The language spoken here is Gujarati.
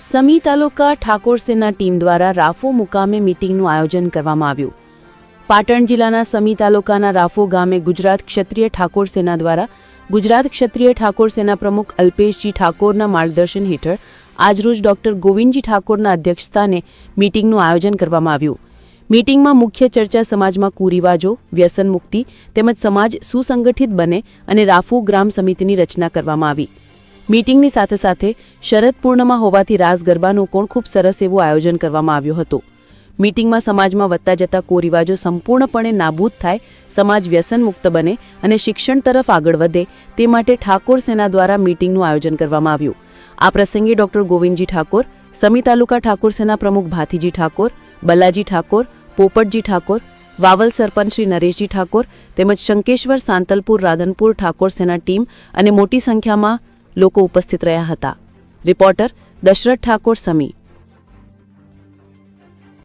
સમી તાલુકા ઠાકોર સેના ટીમ દ્વારા રાફો મુકામે મીટિંગનું આયોજન કરવામાં આવ્યું। પાટણ જિલ્લાના સમી તાલુકાના રાફો ગામે ગુજરાત ક્ષત્રિય ઠાકોર સેના દ્વારા ગુજરાત ક્ષત્રિય ઠાકોર સેના પ્રમુખ અલ્પેશજી ઠાકોરના માર્ગદર્શન હેઠળ આજરોજ ડોક્ટર ગોવિંદજી ઠાકોરના અધ્યક્ષસ્થાને મીટિંગનું આયોજન કરવામાં આવ્યું। મીટિંગમાં મુખ્ય ચર્ચા સમાજમાં કુરિવાજો, વ્યસન મુક્તિ તેમજ સમાજ સુસંગઠિત બને અને રાફો ગ્રામ સમિતિની રચના કરવામાં આવી। મીટિંગની સાથે સાથે શરદ પૂર્ણિમા હોવાથી રાસ ગરબાનું પણ ખૂબ સરસ એવું આયોજન કરવામાં આવ્યું હતું। મીટિંગમાં સમાજમાં વધતા જતા કુરિવાજો સંપૂર્ણપણે નાબૂદ થાય, સમાજ વ્યસન મુક્ત બને અને શિક્ષણ તરફ આગળ વધે તે માટે ઠાકોર સેના દ્વારા મીટિંગનું આયોજન કરવામાં આવ્યું। આ પ્રસંગે ડોક્ટર ગોવિંદજી ઠાકોર, સમી તાલુકા ઠાકોર સેના પ્રમુખ ભાતીજી ઠાકોર, બલ્લાજી ઠાકોર, પોપટજી ઠાકોર, વાવલ સરપંચ શ્રી નરેશજી ઠાકોર તેમજ શંકેશ્વર, સાંતલપુર, રાધનપુર ઠાકોર સેના ટીમ અને મોટી સંખ્યામાં લોકો ઉપસ્થિત રહ્યા હતા। રિપોર્ટર દશરથ ઠાકોર, સમી।